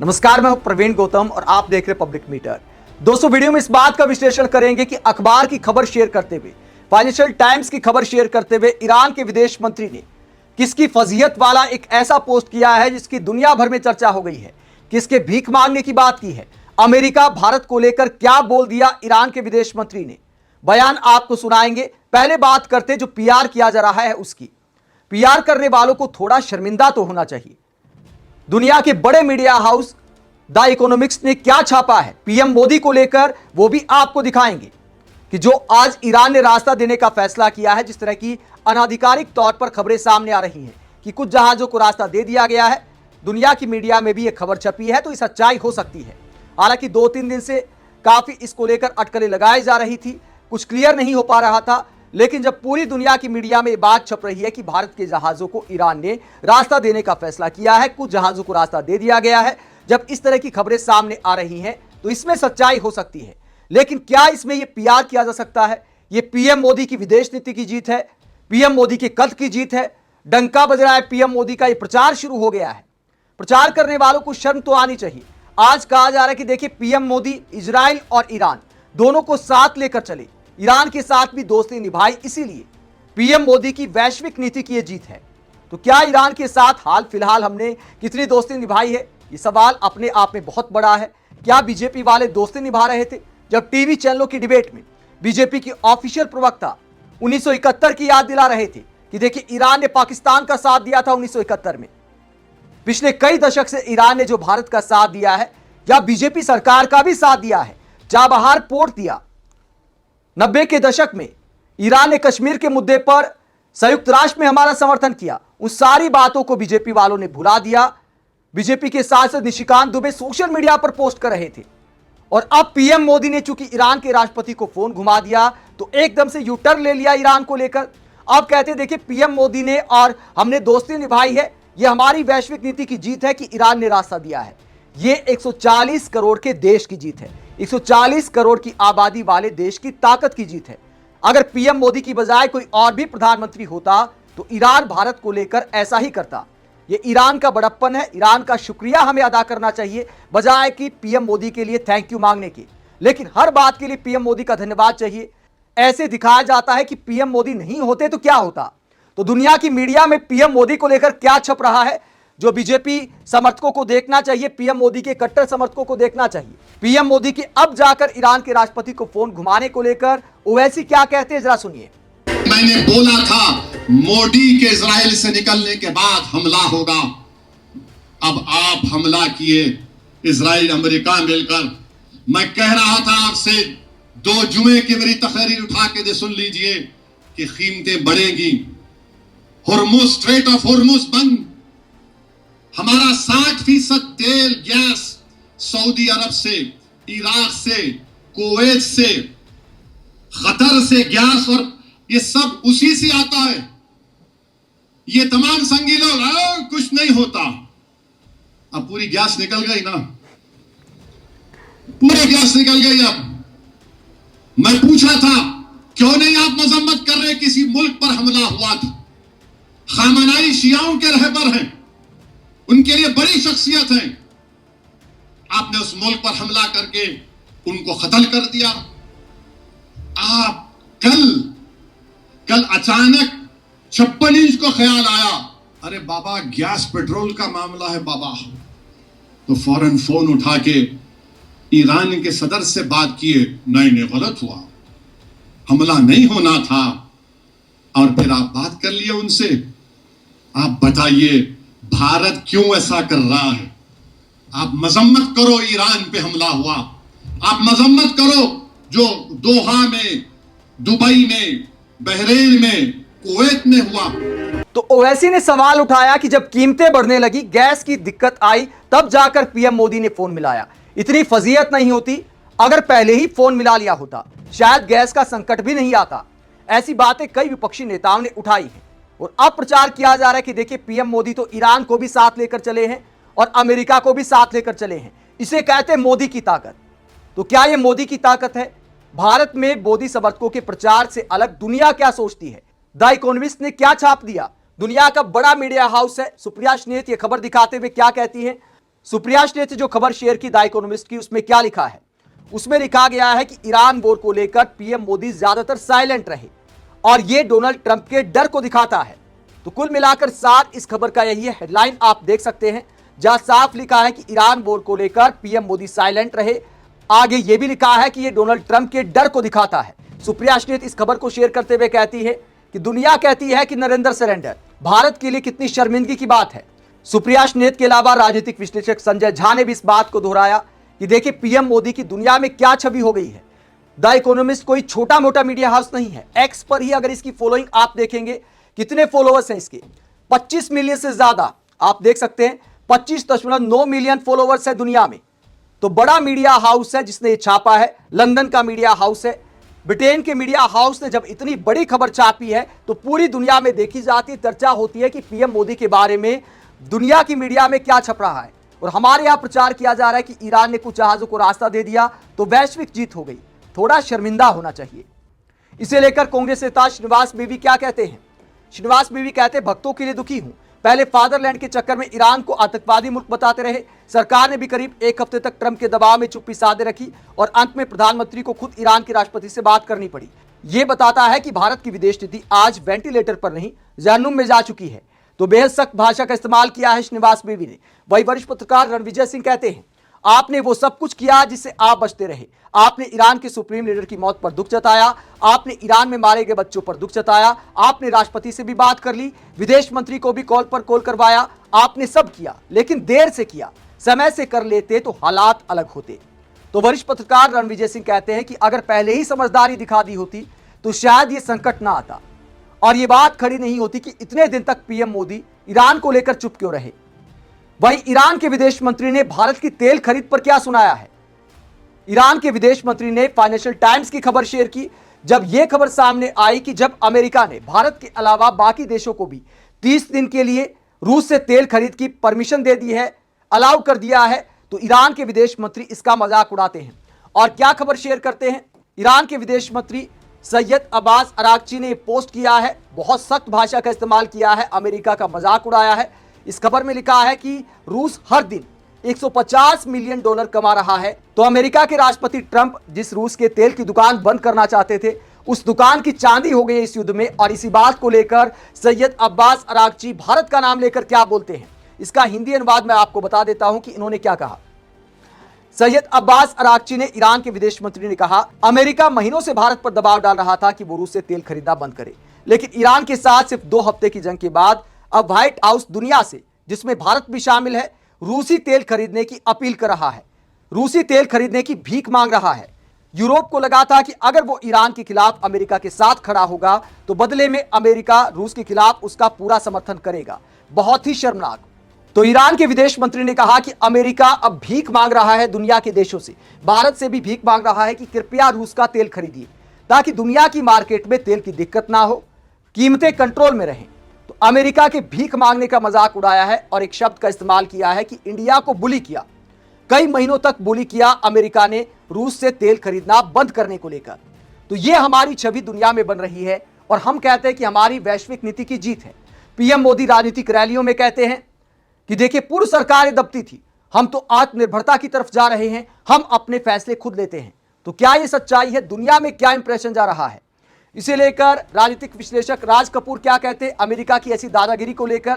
नमस्कार, मैं हूं प्रवीण गौतम और आप देख रहे पब्लिक मीटर। दोस्तों, वीडियो में इस बात का विश्लेषण करेंगे कि अखबार की खबर शेयर करते हुए, फाइनेंशियल टाइम्स की खबर शेयर करते हुए ईरान के विदेश मंत्री ने किसकी फजीहत वाला एक ऐसा पोस्ट किया है जिसकी दुनिया भर में चर्चा हो गई है, किसके भीख मांगने की बात की है, अमेरिका भारत को लेकर क्या बोल दिया ईरान के विदेश मंत्री ने, बयान आपको सुनाएंगे। पहले बात करते जो पीआर किया जा रहा है उसकी। पीआर करने वालों को थोड़ा शर्मिंदा तो होना चाहिए। दुनिया के बड़े मीडिया हाउस द इकोनॉमिक्स ने क्या छापा है पीएम मोदी को लेकर, वो भी आपको दिखाएंगे कि जो आज ईरान ने रास्ता देने का फैसला किया है, जिस तरह की अनाधिकारिक तौर पर खबरें सामने आ रही हैं कि कुछ जहाजों को रास्ता दे दिया गया है। दुनिया की मीडिया में भी यह खबर छपी है, तो इस सच्चाई हो सकती है। हालांकि 2-3 दिन से काफी इसको लेकर अटकलें लगाई जा रही थी, कुछ क्लियर नहीं हो पा रहा था। लेकिन जब पूरी दुनिया की मीडिया में बात छप रही है कि भारत के जहाजों को ईरान ने रास्ता देने का फैसला किया है, कुछ जहाजों को रास्ता दे दिया गया है, जब इस तरह की खबरें सामने आ रही हैं तो इसमें सच्चाई हो सकती है। लेकिन क्या इसमें यह पीआर किया जा सकता है? यह पीएम मोदी की विदेश नीति की जीत है, पीएम मोदी के कद की जीत है। डंका बज रहा है पीएम मोदी का, यह प्रचार शुरू हो गया है। प्रचार करने वालों को शर्म तो आनी चाहिए। आज कहा जा रहा है कि देखिए, पीएम मोदी इजराइल और ईरान दोनों को साथ लेकर चले, ईरान के साथ भी दोस्ती निभाई, इसीलिए पीएम मोदी की वैश्विक नीति की यह जीत है। तो क्या ईरान के साथ हाल फिलहाल हमने कितनी दोस्ती निभाई है, ये सवाल अपने आप में बहुत बड़ा है। क्या बीजेपी वाले दोस्ती निभा रहे थे? जब टीवी चैनलों की डिबेट में बीजेपी की ऑफिशियल प्रवक्ता 1971 की याद दिला रहे थे कि देखिए, ईरान ने पाकिस्तान का साथ दिया था 1971 में। पिछले कई दशक से ईरान ने जो भारत का साथ दिया है, या बीजेपी सरकार का भी साथ दिया है, चाबहार पोर्ट दिया। 90 के दशक में ईरान ने कश्मीर के मुद्दे पर संयुक्त राष्ट्र में हमारा समर्थन किया। उन सारी बातों को बीजेपी वालों ने भुला दिया। बीजेपी के सांसद निशिकांत दुबे सोशल मीडिया पर पोस्ट कर रहे थे, और अब पीएम मोदी ने चूंकि ईरान के राष्ट्रपति को फोन घुमा दिया तो एकदम से यू टर्न ले लिया ईरान को लेकर। अब कहते देखिए, पीएम मोदी ने और हमने दोस्ती निभाई है, यह हमारी वैश्विक नीति की जीत है कि ईरान ने रास्ता दिया है। यह 140 करोड़ के देश की जीत है, 140 करोड़ की आबादी वाले देश की ताकत की जीत है। अगर पीएम मोदी की बजाय कोई और भी प्रधानमंत्री होता तो ईरान भारत को लेकर ऐसा ही करता। ये ईरान का बड़प्पन है, ईरान का शुक्रिया हमें अदा करना चाहिए, बजाय कि पीएम मोदी के लिए थैंक यू मांगने के। लेकिन हर बात के लिए पीएम मोदी का धन्यवाद चाहिए। ऐसे दिखाया जाता है कि पीएम मोदी नहीं होते तो क्या होता। तो दुनिया की मीडिया में पीएम मोदी को लेकर क्या छप रहा है, जो बीजेपी समर्थकों को देखना चाहिए, पीएम मोदी के कट्टर समर्थकों को देखना चाहिए। पीएम मोदी के अब जाकर ईरान के राष्ट्रपति को फोन घुमाने को लेकर ओवैसी क्या कहते हैं, जरा सुनिए। मैंने बोला था मोदी के इजराइल से निकलने के बाद हमला होगा। अब आप हमला किए, इजराइल अमेरिका मिलकर। मैं कह रहा था आपसे 2 जुमे की मेरी तकरीर उठा के दे सुन लीजिए कि कीमतें बढ़ेगी। हुर्मुज, स्ट्रेट ऑफ हुर्मुज बंद। हमारा 60% तेल गैस सऊदी अरब से, इराक से, कुवैत से, कतर से गैस, और ये सब उसी से आता है। ये तमाम संगी लोग कुछ नहीं होता। अब पूरी गैस निकल गई ना, पूरी गैस निकल गई। अब मैं पूछा था क्यों नहीं आप मजम्मत कर रहे, किसी मुल्क पर हमला हुआ था। खामनाई शियाओं के रहबर हैं, उनके लिए बड़ी शख्सियत है। आपने उस मुल्क पर हमला करके उनको कत्ल कर दिया। आप कल अचानक 56 इंच को ख्याल आया, अरे बाबा गैस पेट्रोल का मामला है बाबा, तो फौरन फोन उठा के ईरान के सदर से बात किए। नहीं गलत हुआ, हमला नहीं होना था। और फिर आप बात कर लिए उनसे। आप बताइए भारत क्यों ऐसा कर रहा है? आप मजम्मत करो ईरान पे हमला हुआ, आप मजम्मत करो जो दोहा में, दुबई में, बहरीन में, कुवैत में हुआ। तो ओवैसी ने सवाल उठाया कि जब कीमतें बढ़ने लगी, गैस की दिक्कत आई, तब जाकर पीएम मोदी ने फोन मिलाया। इतनी फजीयत नहीं होती अगर पहले ही फोन मिला लिया होता, शायद गैस का संकट भी नहीं आता। ऐसी बातें कई विपक्षी नेताओं ने उठाई हैं, और अब प्रचार किया जा रहा है कि देखिए, पीएम मोदी तो ईरान को भी साथ लेकर चले हैं और अमेरिका को भी साथ लेकर चले हैं। इसे कहते हैं मोदी की ताकत। तो क्या यह मोदी की ताकत है? भारत में मोदी समर्थकों के प्रचार से अलग दुनिया क्या सोचती है? द इकोनॉमिस्ट ने क्या छाप दिया? दुनिया का बड़ा मीडिया हाउस है, सुप्रिया श्नेत ये खबर दिखाते हुए क्या कहती हैं? सुप्रियाश ने जो खबर शेयर की द इकोनॉमिस्ट की, उसमें क्या लिखा है? उसमें लिखा गया है कि ईरान वॉर को लेकर पीएम मोदी ज्यादातर साइलेंट रहे और यह डोनाल्ड ट्रंप के डर को दिखाता है। तो कुल मिलाकर सार इस खबर का यही है। हेडलाइन आप देख सकते हैं जहां साफ लिखा है कि ईरान वॉर को लेकर पीएम मोदी साइलेंट रहे। आगे यह भी लिखा है कि यह डोनाल्ड ट्रंप के डर को दिखाता है। सुप्रियाश ने इस खबर को शेयर करते हुए कहती है कि दुनिया कहती है कि नरेंद्र सरेंडर, भारत के लिए कितनी शर्मिंदगी की बात है। सुप्रियाश नेत के अलावा राजनीतिक विश्लेषक संजय झा ने भी इस बात को दोहराया कि देखिए पीएम मोदी की दुनिया में क्या छवि हो गई है। द इकोनॉमिस्ट कोई छोटा मोटा मीडिया हाउस नहीं है। एक्स पर ही अगर इसकी फॉलोइंग आप देखेंगे, कितने फॉलोअर्स हैं इसके, 25 मिलियन से ज्यादा आप देख सकते हैं। 25.9 मिलियन फॉलोअर्स है दुनिया में। तो बड़ा मीडिया हाउस है जिसने ये छापा है। लंदन का मीडिया हाउस है। ब्रिटेन के मीडिया हाउस ने जब इतनी बड़ी खबर छापी है तो पूरी दुनिया में देखी जाती, चर्चा होती है कि पीएम मोदी के बारे में दुनिया की मीडिया में क्या छप रहा है। और हमारे यहां प्रचार किया जा रहा है कि ईरान ने कुछ जहाजों को रास्ता दे दिया तो वैश्विक जीत हो गई। थोड़ा शर्मिंदा होना चाहिए। इसे लेकर कांग्रेस नेता श्रीनिवास बेवी क्या कहते हैं? श्रीनिवास बेवी कहते हैं, भक्तों के लिए दुखी हूं। पहले फादरलैंड के चक्कर में ईरान को आतंकवादी मुल्क बताते रहे। सरकार ने भी करीब एक हफ्ते तक ट्रंप के दबाव में चुप्पी साधे रखी और अंत में प्रधानमंत्री को खुद ईरान के राष्ट्रपति से बात करनी पड़ी। यह बताता है कि भारत की विदेश नीति आज वेंटिलेटर पर नहीं, जहन्नुम में जा चुकी है। तो बेहद सख्त भाषा का इस्तेमाल किया है श्रीनिवास बेवी ने। वही वरिष्ठ पत्रकार रणविजय सिंह कहते हैं, आपने वो सब कुछ किया जिससे आप बचते रहे। आपने ईरान के सुप्रीम लीडर की मौत पर दुख जताया, आपने ईरान में मारे गए बच्चों पर दुख जताया, आपने राष्ट्रपति से भी बात कर ली, विदेश मंत्री को भी कॉल पर कॉल करवाया। आपने सब किया, लेकिन देर से किया। समय से कर लेते तो हालात अलग होते। तो वरिष्ठ पत्रकार रणविजय सिंह कहते हैं कि अगर पहले ही समझदारी दिखा दी होती तो शायद ये संकट ना आता और ये बात खड़ी नहीं होती कि इतने दिन तक पीएम मोदी ईरान को लेकर चुप क्यों रहे। वहीं ईरान के विदेश मंत्री ने भारत की तेल खरीद पर क्या सुनाया है? ईरान के विदेश मंत्री ने फाइनेंशियल टाइम्स की खबर शेयर की जब यह खबर सामने आई कि जब अमेरिका ने भारत के अलावा बाकी देशों को भी 30 दिन के लिए रूस से तेल खरीद की परमिशन दे दी है, अलाउ कर दिया है, तो ईरान के विदेश मंत्री इसका मजाक उड़ाते हैं। और क्या खबर शेयर करते हैं? ईरान के विदेश मंत्री सैयद अब्बास अरागची ने पोस्ट किया है, बहुत सख्त भाषा का इस्तेमाल किया है, अमेरिका का मजाक उड़ाया है। इस खबर में लिखा है कि रूस हर दिन $150 मिलियन कमा रहा है। तो अमेरिका के राष्ट्रपति ट्रंप जिस रूस के तेल की दुकान बंद करना चाहते थे, उस दुकान की चांदी हो गई इस युद्ध में। और इसी बात को लेकर सैयद अब्बास अरागची भारत का नाम लेकर क्या बोलते हैं, इसका हिंदी अनुवाद मैं आपको बता देता हूं कि इन्होंने क्या कहा। सैयद अब्बास अरागची ने ईरान के विदेश मंत्री ने कहा, अमेरिका महीनों से भारत पर दबाव डाल रहा था कि वो रूस से तेल खरीदना बंद करे, लेकिन ईरान के साथ सिर्फ 2 हफ्ते की जंग के बाद अब व्हाइट हाउस दुनिया से, जिसमें भारत भी शामिल है, रूसी तेल खरीदने की अपील कर रहा है, रूसी तेल खरीदने की भीख मांग रहा है। यूरोप को लगा था कि अगर वो ईरान के खिलाफ अमेरिका के साथ खड़ा होगा तो बदले में अमेरिका रूस के खिलाफ उसका पूरा समर्थन करेगा। बहुत ही शर्मनाक। तो ईरान के विदेश मंत्री ने कहा कि अमेरिका अब भीख मांग रहा है दुनिया के देशों से, भारत से भी भीख मांग रहा है कि कृपया रूस का तेल खरीदिए ताकि दुनिया की मार्केट में तेल की दिक्कत ना हो, कीमतें कंट्रोल में रहें। तो अमेरिका के भीख मांगने का मजाक उड़ाया है और एक शब्द का इस्तेमाल किया है कि इंडिया को बुली किया। कई महीनों तक बुली किया अमेरिका ने रूस से तेल खरीदना बंद करने को लेकर। तो यह हमारी छवि दुनिया में बन रही है और हम कहते हैं कि हमारी वैश्विक नीति की जीत है। पीएम मोदी राजनीतिक रैलियों में कहते हैं कि देखिए पूर्व सरकारें दबती थी, हम तो आत्मनिर्भरता की तरफ जा रहे हैं, हम अपने फैसले खुद लेते हैं। तो क्या यह सच्चाई है? दुनिया में क्या इंप्रेशन जा रहा है? इसे लेकर राजनीतिक विश्लेषक राज कपूर क्या कहते हैं अमेरिका की ऐसी दादागिरी को लेकर?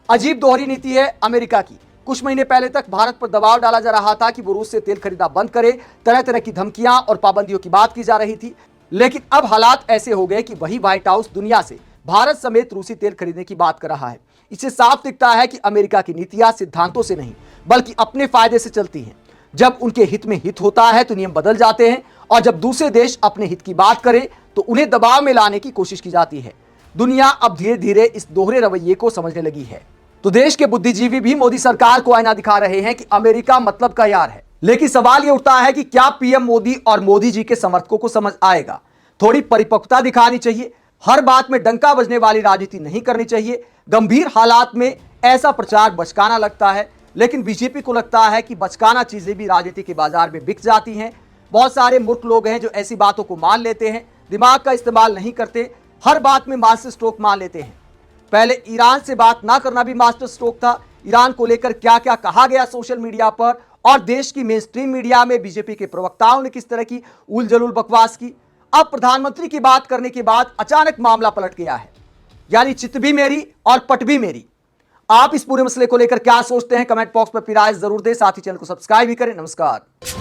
अजीब दोहरी नीति है अमेरिका की। कुछ महीने पहले तक भारत पर दबाव डाला जा रहा था कि वो रूस से तेल खरीदना बंद करे, तरह तरह की धमकियां और पाबंदियों की बात की जा रही थी, लेकिन अब हालात ऐसे हो गए कि वही व्हाइट हाउस दुनिया से भारत समेत रूसी तेल खरीदने की बात कर रहा है। इससे साफ दिखता है कि अमेरिका की नीतियां सिद्धांतों से नहीं बल्कि अपने फायदे से चलती हैं। जब उनके हित में हित होता है तो नियम बदल जाते हैं और जब दूसरे देश अपने हित की बात करें तो उन्हें दबाव में लाने की कोशिश की जाती है। दुनिया अब धीरे धीरे इस दोहरे रवैये को समझने लगी है। तो देश के बुद्धिजीवी भी मोदी सरकार को आईना दिखा रहे हैं कि अमेरिका मतलब का यार है। लेकिन सवाल यह उठता है कि क्या पीएम मोदी और मोदी जी के समर्थकों को समझ आएगा? थोड़ी परिपक्वता दिखानी चाहिए। हर बात में डंका बजने वाली राजनीति नहीं करनी चाहिए। गंभीर हालात में ऐसा प्रचार बचकाना लगता है, लेकिन बीजेपी को लगता है कि बचकाना चीजें भी राजनीति के बाजार में बिक जाती हैं। बहुत सारे मूर्ख लोग हैं जो ऐसी बातों को मान लेते हैं, दिमाग का इस्तेमाल नहीं करते, हर बात में मास्टर स्ट्रोक मान लेते हैं। पहले ईरान से बात ना करना भी मास्टर स्ट्रोक था, ईरान को लेकर क्या क्या कहा गया सोशल मीडिया पर, और देश की मेन स्ट्रीम मीडिया में बीजेपी के प्रवक्ताओं ने किस तरह की उल जलूल बकवास की। अब प्रधानमंत्री की बात करने के बाद अचानक मामला पलट गया है, यानी चित भी मेरी और पट भी मेरी। आप इस पूरे मसले को लेकर क्या सोचते हैं, कमेंट बॉक्स पर अपनी राय जरूर दें, साथ ही चैनल को सब्सक्राइब भी करें। नमस्कार।